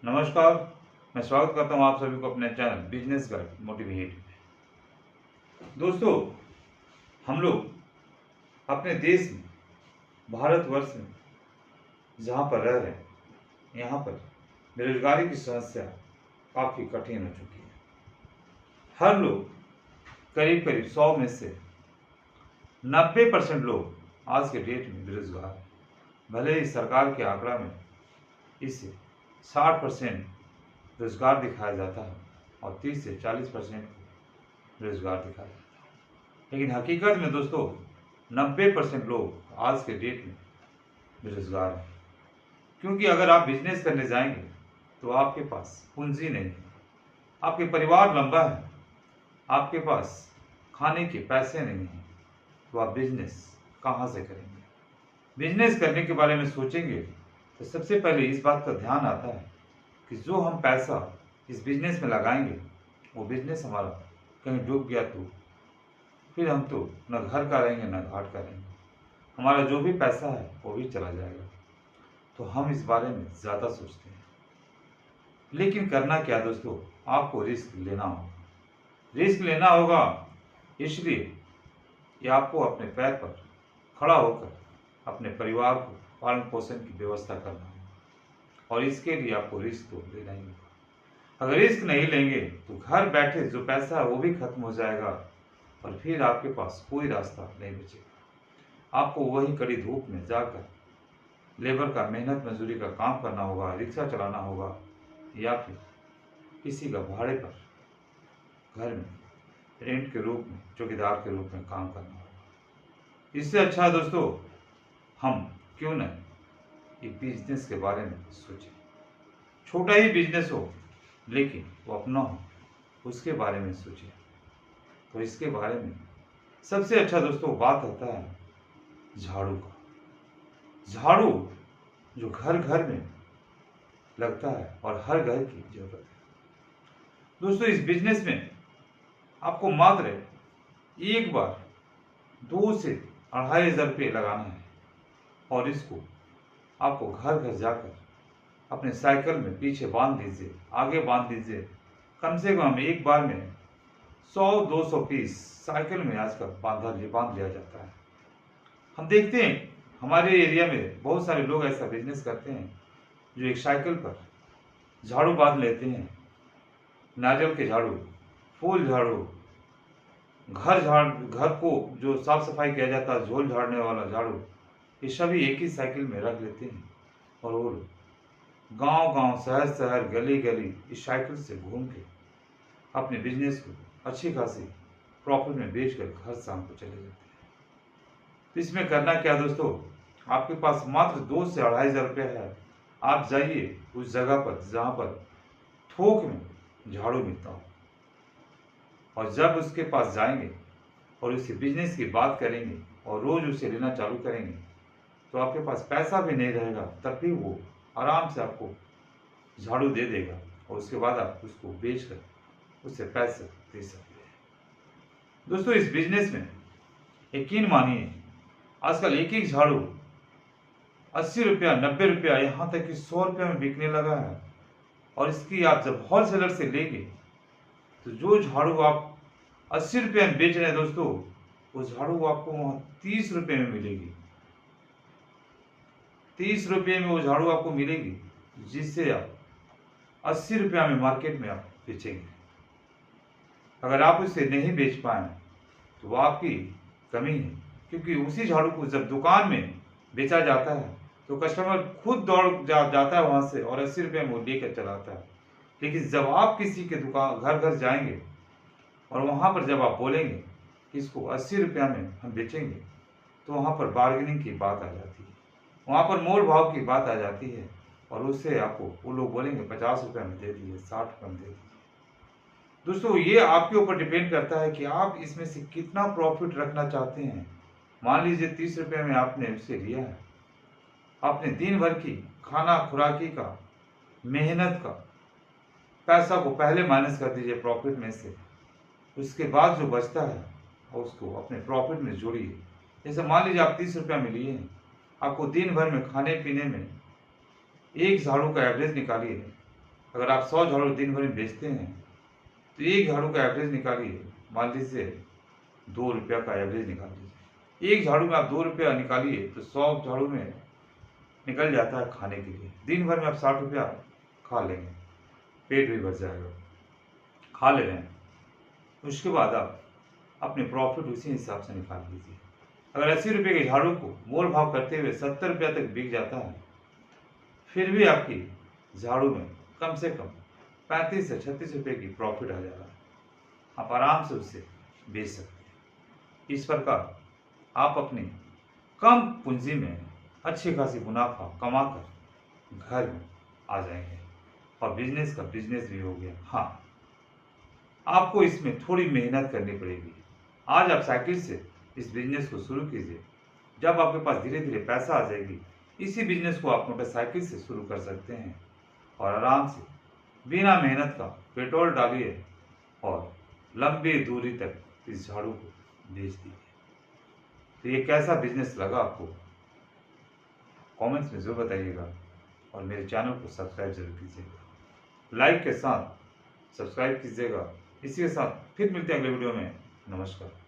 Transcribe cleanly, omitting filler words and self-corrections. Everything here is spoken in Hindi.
नमस्कार। मैं स्वागत करता हूं आप सभी को अपने चैनल बिजनेस गाइड मोटिवेट में। दोस्तों, हम लोग अपने देश में, भारतवर्ष में जहां पर रह रहे हैं, यहाँ पर बेरोजगारी की समस्या काफ़ी कठिन हो चुकी है। हर लोग करीब करीब 100 में से 90% लोग आज के डेट में बेरोजगार हैं। भले ही सरकार के आंकड़ा में इसे 60% रोजगार दिखाया जाता है और 30 से 40% रोजगार दिखाया जाता है, लेकिन हकीकत में दोस्तों 90% लोग आज के डेट में बेरोजगार हैं। क्योंकि अगर आप बिजनेस करने जाएंगे तो आपके पास पूंजी नहीं है, आपके परिवार लंबा है, आपके पास खाने के पैसे नहीं हैं, तो आप बिजनेस कहाँ से करेंगे। बिजनेस करने के बारे में सोचेंगे तो सबसे पहले इस बात का ध्यान आता है कि जो हम पैसा इस बिजनेस में लगाएंगे वो बिजनेस हमारा कहीं डूब गया तो फिर हम तो न घर का रहेंगे न घाट का रहेंगे, हमारा जो भी पैसा है वो भी चला जाएगा। तो हम इस बारे में ज़्यादा सोचते हैं, लेकिन करना क्या दोस्तों, आपको रिस्क लेना होगा। रिस्क लेना होगा इसलिए कि आपको अपने पैर पर खड़ा होकर अपने परिवार को पालन पोषण की व्यवस्था करना है, और इसके लिए आपको रिस्क तो लेना ही होगा। अगर रिस्क नहीं लेंगे तो घर बैठे जो पैसा है वो भी खत्म हो जाएगा और फिर आपके पास कोई रास्ता नहीं बचेगा। आपको वही कड़ी धूप में जाकर लेबर का मेहनत मजदूरी का काम करना होगा, रिक्शा चलाना होगा, या फिर किसी का भाड़े पर घर में रेंट के रूप में, चौकीदार के रूप में काम करना होगा। इससे अच्छा दोस्तों हम क्यों न एक बिजनेस के बारे में सोचें। छोटा ही बिजनेस हो लेकिन वो अपना हो, उसके बारे में सोचें। तो इसके बारे में सबसे अच्छा दोस्तों बात आता है झाड़ू का। झाड़ू जो घर घर में लगता है और हर घर की जरूरत है। दोस्तों, इस बिजनेस में आपको मात्र एक बार 2 से 2,500 रुपये लगाना है, और इसको आपको घर घर जाकर अपने साइकिल में पीछे बांध दीजिए, आगे बांध दीजिए। कम से कम एक बार में 100-200 पीस साइकिल में आजकल बांध लिया जाता है। हम देखते हैं हमारे एरिया में बहुत सारे लोग ऐसा बिजनेस करते हैं जो एक साइकिल पर झाड़ू बांध लेते हैं। नारियल के झाड़ू, फूल झाड़ू, घर को जो साफ सफाई किया जाता है, झोल झाड़ने वाला झाड़ू, ये सभी एक ही साइकिल में रख लेते हैं और वो गांव गांव, शहर शहर, गली गली इस साइकिल से घूम के अपने बिजनेस को अच्छी खासी प्रॉफिट में बेचकर घर शाम को चले जाते हैं। तो इसमें करना क्या दोस्तों, आपके पास मात्र 2 से 2,500 रुपये है। आप जाइए उस जगह पर जहाँ पर थोक में झाड़ू मिलता हो, और जब उसके पास जाएंगे और उससे बिजनेस की बात करेंगे और रोज उसे लेना चालू करेंगे तो आपके पास पैसा भी नहीं रहेगा, तब भी वो आराम से आपको झाड़ू दे देगा और उसके बाद आप उसको बेचकर उससे पैसे दे सकते हैं। दोस्तों, इस बिजनेस में यकीन मानिए आजकल एक एक झाड़ू 80 रुपया, 90 रुपया, यहाँ तक कि 100 रुपया में बिकने लगा है। और इसकी आप जब होलसेलर से लेंगे तो जो झाड़ू आप 80 रुपये में बेच रहे हैं दोस्तों, वो झाड़ू आपको वहाँ 30 रुपये में मिलेगी। 30 रुपये में वो झाड़ू आपको मिलेगी, जिससे आप 80 रुपया में मार्केट में आप बेचेंगे। अगर आप उसे नहीं बेच पाए तो वो आपकी कमी है, क्योंकि उसी झाड़ू को जब दुकान में बेचा जाता है तो कस्टमर खुद दौड़ जाता है वहाँ से और 80 रुपये में वो लेकर चलाता है। लेकिन जब आप किसी के दुकान घर घर जाएंगे और वहाँ पर जब आप बोलेंगे कि इसको 80 रुपया में हम बेचेंगे, तो वहाँ पर बार्गेनिंग की बात आ जाती है, वहाँ पर मोल भाव की बात आ जाती है, और उससे आपको वो लोग बोलेंगे 50 रुपये में दे दीजिए, 60 रुपये में दे दीजिए। दोस्तों, ये आपके ऊपर डिपेंड करता है कि आप इसमें से कितना प्रॉफिट रखना चाहते हैं। मान लीजिए 30 रुपये में आपने उससे लिया है, आपने दिन भर की खाना खुराकी का, मेहनत का पैसा को पहले माइनस कर दीजिए प्रॉफिट में से, उसके बाद जो बचता है उसको अपने प्रॉफिट में जोड़िए। जैसे मान लीजिए आप 30 रुपया में लिए हैं, आपको दिन भर में खाने पीने में एक झाड़ू का एवरेज निकालिए अगर आप 100 झाड़ू दिन भर में बेचते हैं तो एक झाड़ू का एवरेज निकालिए, मान लीजिए 2 रुपया का एवरेज निकाल लीजिए। एक झाड़ू में आप 2 रुपया निकालिए तो 100 झाड़ू में निकल जाता है खाने के लिए। दिन भर में आप 60 रुपया खा लेंगे, पेट भी भर जाएगा। खा ले रहे हैं, उसके बाद आप अपने प्रॉफिट उसी हिसाब से निकाल लीजिए। अगर 80 रुपये के झाड़ू को मोल भाव करते हुए 70 रुपया तक बिक जाता है, फिर भी आपकी झाड़ू में कम से कम 35 से 36 रुपये की प्रॉफिट आ जा रहा है। आप आराम से उससे बेच सकते हैं। इस प्रकार आप अपनी कम पूंजी में अच्छी खासी मुनाफा कमाकर घर में आ जाएंगे और बिजनेस का बिजनेस भी हो गया। हाँ, आपको इसमें थोड़ी मेहनत करनी पड़ेगी। आज आप साइकिल से इस बिजनेस को शुरू कीजिए। जब आपके पास धीरे धीरे पैसा आ जाएगी, इसी बिजनेस को आप मोटरसाइकिल से शुरू कर सकते हैं और आराम से बिना मेहनत का पेट्रोल डालिए और लंबी दूरी तक इस झाड़ू को बेच दीजिए। तो ये कैसा बिजनेस लगा आपको, कमेंट्स में जरूर बताइएगा और मेरे चैनल को सब्सक्राइब जरूर कीजिएगा। लाइक के साथ सब्सक्राइब कीजिएगा। इसी के साथ फिर मिलते हैं अगले वीडियो में। नमस्कार।